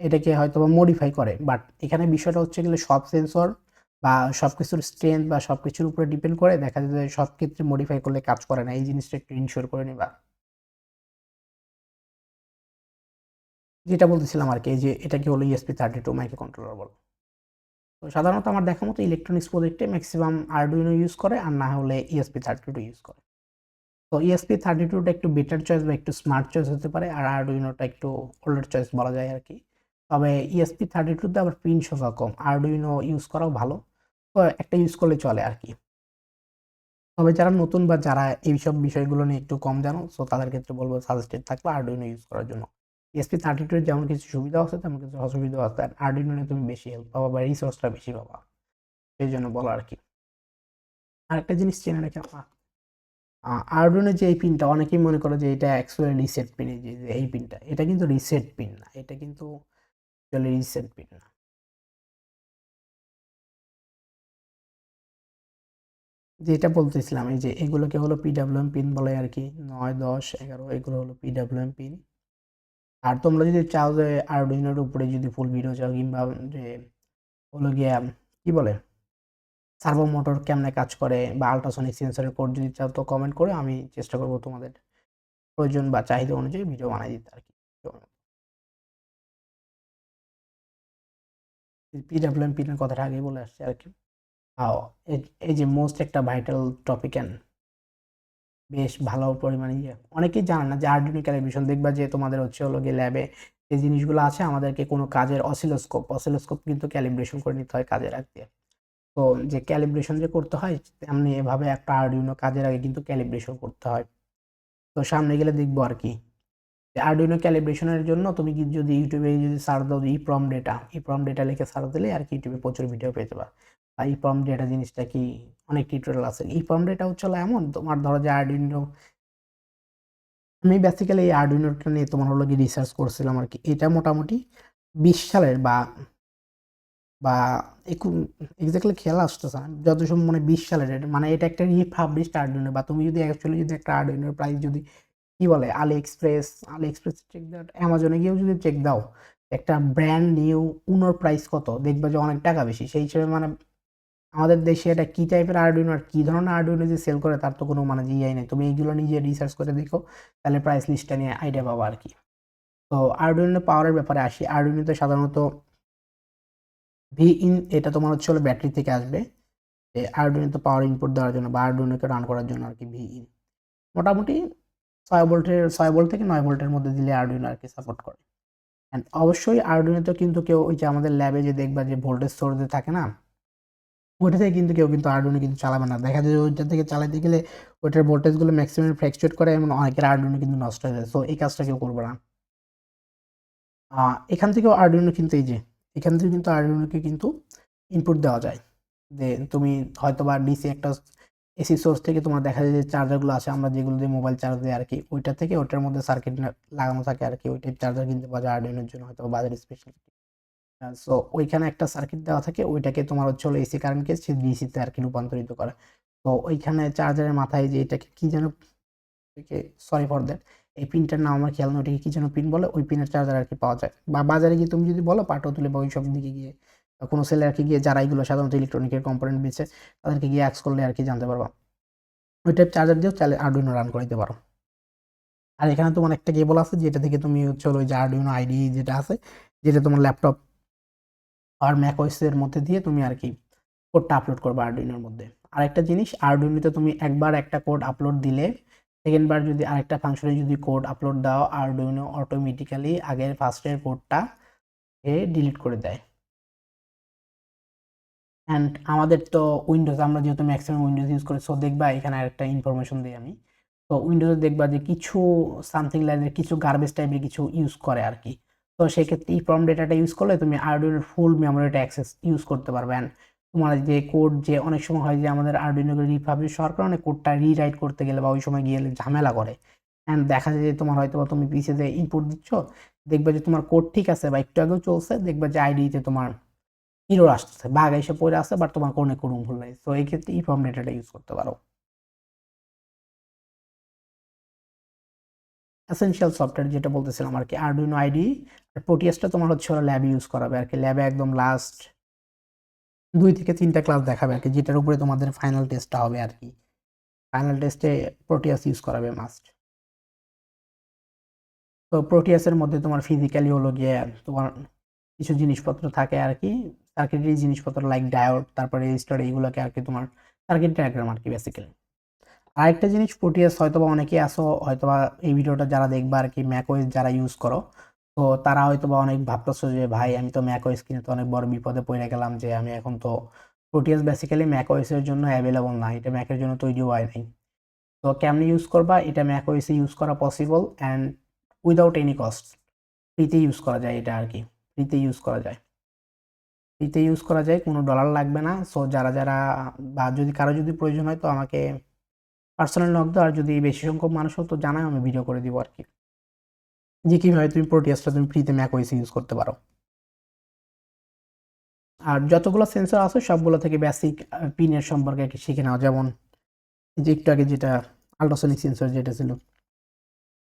Speaker 1: এটাকে হয়তো মডিফাই করে, বাট এখানে বিষয়টা হচ্ছে গেলে সব সেন্সর বা সব কিছুর স্ট্রেংথ বা সব কিছুর উপরে ডিপেন্ড করে, দেখা যায় যে সব ক্ষেত্রে মডিফাই করলে কাজ করে না। এই জিনিসটা একটু ইনশিওর করে নিবা। যেটা বলতেছিলাম আর কি, এই যে এটা কি হলো ESP32 মাইক্রো কন্ট্রোলার বলো। তো সাধারণত আমার দেখা মতো ইলেকট্রনিক্স প্রজেক্টে ম্যাক্সিমাম আরডুইনো ইউজ করে, আর না হলে ESP32 ইউজ করে। তো ESP32টা একটু বেটার চয়েস বা একটু স্মার্ট চয়েস হতে পারে, আর আরডুইনোটা একটু ওল্ডার চয়েস বলা যায় আর কি। তবে ESP32তে আবার পিন সংখ্যা কম, আরডুইনো ইউজ করাও ভালো, তো একটা ইউজ করলে চলে আর কি। তবে যারা নতুন বা যারা এইসব বিষয়গুলো নিয়ে একটু কম জানো, সো তাদের ক্ষেত্রে বলবো সাজেস্টেড থাকবে আরডুইনো ইউজ করার জন্য। ESP32 এর যেমন কিছু সুবিধা আছে তেমন কিছু অসুবিধাও আছে, আর আরডুইনো নিয়ে তুমি বেশি হেল্প পাবা বা রিসোর্সটা বেশি পাবা, সেই জন্য বলা আর কি। আরেকটা জিনিস জেনে রেখে আরডুইনো যে এই পিনটা, অনেকেই মনে করে যে এটা অ্যাকচুয়ালি রিসেট পিন, এই যে এই পিনটা, এটা কিন্তু রিসেট পিন না, এটা কিন্তু অ্যাকচুয়ালি রিসেট পিন না। যেটা বলতেছিলাম এই যে এগুলোকে হলো পিডব্লিউএম পিন বলে আর কি, 9 10 11 এগুলো হলো পিডব্লিউএম পিন। আর তোমরা যদি চাও যে আরডুইনোর উপরে যদি ফুল ভিডিও চাও, কিংবা যে হলো গিয়ে কি বলে সার্ভো মোটর কেমনে কাজ করে বা আল্ট্রাসনিক সেন্সরের কোড যদি চাও, তো কমেন্ট করে আমি চেষ্টা করবো তোমাদের প্রয়োজন বা চাহিদা অনুযায়ী ভিডিও বানিয়ে দিতে আর কি। পিডব্লিউএম পিনের কথাটা আগেই বলে আসছে আর কি। আও, এই যে মোস্ট একটা ভাইটাল টপিক, এন্ড বেশ ভালো পরিমাণে অনেকেই জানে না যে আরডুইনো ক্যালিব্রেশন, দেখবা যে তোমাদের হচ্ছে হলো গিয়ে ল্যাবে যে জিনিসগুলো আছে, আমাদেরকে কোনো কাজের অসিলোস্কোপ কিন্তু ক্যালিব্রেশন করে নিতে হয় কাজের আগে। তো যে ক্যালিব্রেশন যে করতে হয়, তেমনি এভাবে একটা আরডুইনো কাজের আগে কিন্তু ক্যালিব্রেশন করতে হয়। তো সামনে গেলে দেখবো আর কি, আরডুইনো ক্যালিব্রেশনের জন্য তুমি কি যদি ইউটিউবে যদি সার্চ দাও ইপ্রম ডেটা লিখে সার্চ দিলে আর কি ইউটিউবে প্রচুর ভিডিও পেয়ে যাবা। আর ইপ্রম ডেটা জিনিসটা কি, অনেক টিউটোরিয়াল আছে। ইপ্রম ডেটা হচ্ছে হলো এমন, তোমার ধরো যে আরডুইনো, আমি বেসিক্যালি এই আরডুইনোটা নিয়ে তোমার হলো কি রিসার্চ করছিলাম আর কি। এটা মোটামুটি 20 সালের বা এক্স্যাক্টলি খেয়াল আসতেছে না, যত সময় মানে 20 সালের এটা, মানে এটা একটা রিপাবলিশড আরডুইনো। বা তুমি যদি অ্যাকচুয়ালি যদি একটা আরডুইনোর প্রাইস যদি কি বলে আলি এক্সপ্রেস চেক দাও, অ্যামাজনে গিয়েও যদি চেক দাও, একটা ব্র্যান্ড নিউ উনোর প্রাইস কত, দেখবে যে অনেক টাকা বেশি। সেই হিসেবে মানে আমাদের দেশে এটা কী টাইপের আরডুইনো আর কী ধরনের আরডুইনো যে সেল করে তার তো কোনো মানে ইয়েই নেই। তুমি এইগুলো নিজে রিসার্চ করে দেখো, তাহলে প্রাইস লিস্টটা নিয়ে আইডিয়া পাবা আর কি। তো আরডুইনো পাওয়ারের ব্যাপারে আসি। আরডুইনোতে সাধারণত ভি ইন এটা তোমার হচ্ছে হলো ব্যাটারি থেকে আসবে, যে আরডুইনোতে পাওয়ার ইনপুট দেওয়ার জন্য বা আরডুইনোকে রান করার জন্য আর কি ভি ইন। মোটামুটি 6 ভোল্ট থেকে 9 ভোল্টের মধ্যে দিলে আরডুইনো আর কি সাপোর্ট করে। অ্যান্ড অবশ্যই আরডুইনোতে কিন্তু কেউ ওই যে আমাদের ল্যাবে যে দেখবা যে ভোল্টেজ সোর্স যে থাকে না, ওইটা থেকে কিন্তু কেউ কিন্তু আরডুইনো কিন্তু চালাবে না। দেখা যায় যে ওইটা থেকে চালাতে গেলে ওইটার ভোল্টেজগুলো ম্যাক্সিমাম ফ্ল্যাকচুয়েট করে এবং অনেকের আরডুইনো কিন্তু নষ্ট হয়ে যায়। সো এই কাজটা কেউ করবে না। এখান থেকেও আরডুইনো কিন্তু এই যে এখান থেকে কিন্তু আরডুইনোকে কিন্তু ইনপুট দেওয়া যায়, যে তুমি হয়তোবা ডিসি একটা এসি সোর্স থেকে তোমার দেখা যায় যে চার্জারগুলো আছে আমরা যেগুলো দিয়ে মোবাইল চার্জ দিই আর কি, ওইটা থেকে ওটার মধ্যে সার্কিট লাগানো থাকে আর কি, ওই টাইপ চার্জার কিনতে পাওয়া যায় আরডুইনোর জন্য হয়তো বাজার স্পেশাল। সো ওইখানে একটা সার্কিট দেওয়া থাকে, ওইটাকে তোমার হচ্ছে হলো এসি কারেন্টকে সে ডিসিতে আর কি রূপান্তরিত করে। তো ওইখানে চার্জারের মাথায় যে এটাকে কি যেন, সরি ফর দ্যাট, এই পিনটার নাম আমার খেয়াল নেই, ওটাকে কি যেন পিন বলে, ওই পিনের চার্জার আর কি পাওয়া যায়। বা বাজারে গিয়ে তুমি যদি বলো পাটুতুলে বা ওই সব দিকে গিয়ে বা কোনো সেলে আর কি গিয়ে, যারা এগুলো সাধারণত ইলেকট্রনিকের কম্পোনেন্ট বেচে তাদেরকে গিয়ে অ্যাক্স করলে আর কি জানতে পারবা। ওই টাইপ চার্জার দিয়েও চাইলে আরডুইনো রান করে দিতে পারো। আর এখানে তোমার একটা কেবল আছে যেটা থেকে তুমি হচ্ছে হলো ওই যে আরডুইনো আইডি যেটা আছে, যেটা তোমার ল্যাপটপ আর ম্যাকওএস এর মধ্যে দিয়ে তুমি আর কি কোডটা আপলোড করবে আরডুইনোর মধ্যে। আরেকটা জিনিস, আরডুইনোতে তুমি একবার একটা কোড আপলোড দিলে সেকেন্ড বার যদি আরেকটা ফাংশনে যদি কোড আপলোড দাও, আরডুইনো অটোমেটিক্যালি আগের ফার্স্টের কোডটা ডিলিট করে দেয়। অ্যান্ড আমাদের তো উইন্ডোজ, আমরা যেহেতু ম্যাক্সিমাম উইন্ডোজ ইউজ করি, সো দেখবা এখানে আরেকটা ইনফরমেশন দিই আমি। তো উইন্ডোজে দেখবা যে কিছু সামথিং লাইনের কিছু গার্বেজ টাইপের কিছু ইউজ করে আর কি। তো সেক্ষেত্রে ইপ্রম ডেটাটা ইউজ করলে তুমি আরডুইনোর ফুল মেমোরিটা অ্যাক্সেস ইউজ করতে পারবে। অ্যান্ড তোমার যে কোড যে অনেক সময় হয় যে আমাদের আরডুইনোকে রিপাবলিশ হওয়ার কারণে কোডটা রিরাইট করতে গেলে বা ওই সময় গেলে ঝামেলা করে। অ্যান্ড দেখা যায় যে তোমার হয়তো বা তুমি পিসিতে ইনপুট দিচ্ছ, দেখবে যে তোমার কোড ঠিক আছে বা একটু আগেও চলছে, দেখবে যে আইডিতে তোমার এরর আসতেছে, বাগ এসে পড়ে আছে, বাট তোমার কোনো কোনো ভুল নাই। সো এই ক্ষেত্রে ইপ্রম ডেটাটা ইউজ করতে পারো। এসেনশিয়াল সফটওয়্যার যেটা বলতেছিলাম আর কি, আরডুইনো আইডি আর প্রোটিয়াসটা তোমার হচ্ছে ওরা ল্যাবে ইউজ করাবে আর কি। ল্যাবে একদম লাস্ট 2 থেকে 3টা ক্লাস দেখাবে আর কি, যেটার উপরে তোমাদের ফাইনাল টেস্টটা হবে আর কি। ফাইনাল টেস্টে প্রোটিয়াস ইউজ করাবে মাস্ট। তো প্রোটিয়াসের মধ্যে তোমার ফিজিক্যালি হলো গিয়ে তোমার কিছু জিনিসপত্র থাকে আর কি, সার্কিটারি জিনিসপত্র লাইক ডায়োড, তারপরে রেজিস্টার, এইগুলোকে আর কি তোমার সার্কিট ডায়াগ্রাম আর কি বেসিক্যালি। আরেকটা জিনিস, প্রোটিয়াস হয়তোবা অনেকেই আসো হয়তোবা এই ভিডিওটা যারা দেখবা আর কি ম্যাকওএস যারা ইউজ করো, তো তারা হয়তোবা অনেক ভাবতেছো যে ভাই আমি তো ম্যাকওএস কিনে তো অনেক বড় বিপদে পড়ে গেলাম, যে আমি এখন তো প্রোটিয়াস বেসিক্যালি ম্যাকওএস এর জন্য অ্যাভেলেবল না, এটা ম্যাকের জন্য তৈরি হয় নাই। তো কেমনে ইউজ করবা, এটা ম্যাকওএস এ ইউজ করা possible and without any cost, ফ্রিতে ইউজ করা যায় এটা আর কি, ফ্রিতে ইউজ করা যায়, ফ্রিতে ইউজ করা যায়, কোনো ডলার লাগবে না। সো যারা যারা বা যদি কারো যদি প্রয়োজন হয় তো আমাকে পার্সোনাল নক দাও, আর যদি বেশি সংখ্যক মানুষ হতো জানাই, আমি ভিডিও করে দিব আর কি, যে কীভাবে তুমি প্রোটিয়াসটা তুমি ফ্রিতে ম্যাকওএস ইউজ করতে পারো। আর যতগুলো সেন্সর আছে সবগুলো থেকে বেসিক পিনের সম্পর্কে আর কি শিখে নাও, যেমন যে একটু আগে যেটা আল্ট্রাসনিক সেন্সর যেটা ছিল,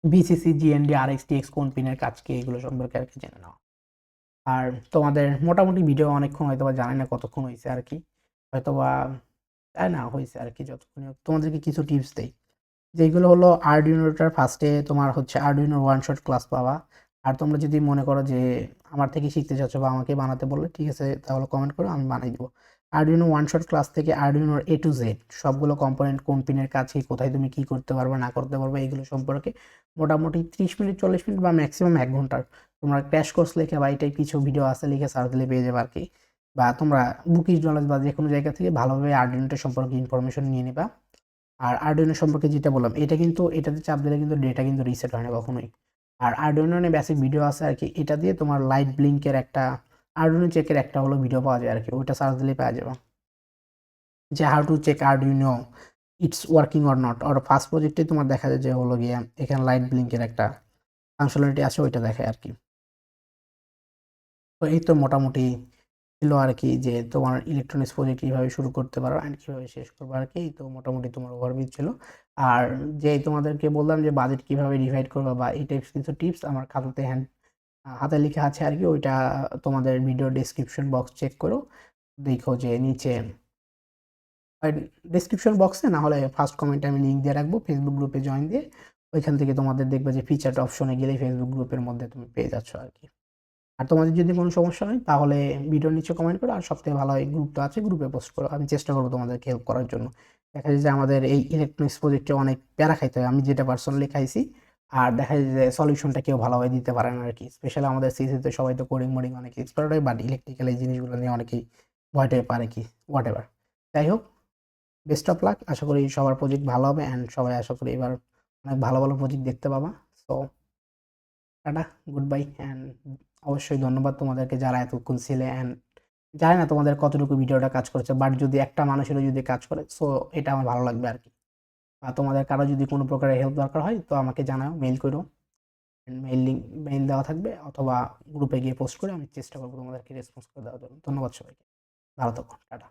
Speaker 1: বিসিসি, জিএনডি, আরএক্সটিএক্স কোন পিনের কাজ কি, এগুলো সম্পর্কে আর কি জেনে নাও। আর তোমাদের মোটামুটি ভিডিও অনেকক্ষণ হয়তো বা জানি না কতক্ষণ হয়েছে আর কি, হয়তোবা তাই না হয়েছে আর কি, যতক্ষণ তোমাদেরকে কিছু টিপস দেই, যেগুলো হলো আরডুইনোটার ফার্স্টে তোমার হচ্ছে আরডুইনোর ওয়ান শট ক্লাস পাওয়া। আর তোমরা যদি মনে করো যে আমার থেকে শিখতে চাচ্ছ বা আমাকে বানাতে বললে ঠিক আছে, তাহলে কমেন্ট করো, আমি বানিয়ে দেবো। আরডুইনো ওয়ান শট ক্লাস থেকে আরডুইনোর এ টু জেড সবগুলো কম্পোনেন্ট, কোন পিনের কাছে কোথায় তুমি কি করতে পারবে না করতে পারবে, এগুলো সম্পর্কে মোটামুটি 30 মিনিট 40 মিনিট বা ম্যাক্সিমাম 1 ঘন্টার তোমরা ক্র্যাশ কোর্স লিখে বা এইটাই কিছু ভিডিও আছে লিখে সার্চ দিলে পেয়ে যাবে আর কি। বা তোমরা বুকিশ নলেজ বা যে কোনো জায়গা থেকে ভালোভাবে আরডুইনোটা সম্পর্কে ইনফরমেশন নিয়ে নিবা। আর আরডুইনো সম্পর্কে যেটা বললাম, এটা কিন্তু এটাতে চাপ দিলে কিন্তু ডেটা কিন্তু রিসেট হয় না কখনোই। আর আরডুইনো নিয়ে বেসিক ভিডিও আছে আর কি, এটা দিয়ে তোমার লাইট ব্লিঙ্কের একটা আরডুইনো চেকের একটা হলো ভিডিও পাওয়া যায় আর কি, ওইটা সার্চ দিলেই পাওয়া যাবে, যে how to check Arduino it's working or not. আর ফার্স্ট প্রজেক্টে তোমার দেখা যায় যে হলো গিয়ে এখানে লাইট ব্লিঙ্কের একটা ফাংশনালিটি আছে, ওইটা দেখায় আর কি। তো এই তো মোটামুটি ছিল আর কি, যে তোমার ইলেকট্রনিক্স প্রজেক্ট কীভাবে শুরু করতে পারো অ্যান্ড কীভাবে শেষ করবো আর কি। তো মোটামুটি তোমার ওভারভিউ ছিল। আর যে তোমাদেরকে বললাম যে বাজেট কীভাবে ডিভাইড করবা বা এই টাইপস কিছু টিপস আমার খাতাতে হাতে লেখা আছে আর কি, ওইটা তোমাদের ভিডিও ডেসক্রিপশন বক্স চেক করো, দেখো যে নিচে ডিসক্রিপশন বক্সে না হলে ফার্স্ট কমেন্টে আমি লিঙ্ক দিয়ে রাখবো ফেসবুক গ্রুপে জয়েন দিয়ে। ওইখান থেকে তোমাদের দেখবে যে ফিচার্ড অপশনে গেলেই ফেসবুক গ্রুপের মধ্যে তুমি পেয়ে যাচ্ছ আর কি। আর তোমাদের যদি কোনো সমস্যা হয় তাহলে ভিডিওর নিচে কমেন্ট করো, আর সবথেকে ভালো হয় গ্রুপটা আছে, গ্রুপে পোস্ট করো, আমি চেষ্টা করবো তোমাদেরকে হেল্প করার জন্য। দেখা যায় যে আমাদের এই ইলেকট্রনিক্স প্রজেক্টে অনেক প্যারা খাইতে হয়, আমি যেটা পার্সোনালি খাইছি। আর দেখা যায় যে সলিউশনটা কেউ ভালোভাবে দিতে পারে না আর কি, স্পেশালি আমাদের সিসিতে সবাই তো কোডিং মোডিং অনেক এক্সপার্ট হয়, বাট ইলেকট্রিক্যাল এই জিনিসগুলো নিয়ে অনেকেই ভয়টাই পারে কি হোয়াট এভার। যাই হোক, বেস্ট অফ লাক, আশা করি সবার প্রজেক্ট ভালো হবে অ্যান্ড সবাই আশা করি এবার অনেক ভালো ভালো প্রজেক্ট দেখতে পাবা। So tata, good bye, and অবশ্যই ধন্যবাদ তোমাদেরকে যারা এতক্ষণ ছিলে। অ্যান্ড জানি না তোমাদের কতটুকু ভিডিওটা কাজ করেছে, বাট যদি একটা মানুষেরও যদি কাজ করে সো এটা আমার ভালো লাগবে আর কি। আর তোমাদের কারো যদি কোনো প্রকারের হেল্প দরকার হয় তো আমাকে জানাও, মেইল করো, মেইল লিঙ্ক মেইল দেওয়া থাকবে, অথবা গ্রুপে গিয়ে পোস্ট করে আমি চেষ্টা করবো তোমাদেরকে রেসপন্স করে দেওয়ার জন্য। ধন্যবাদ সবাইকে, ভালো থাকো, টাটা।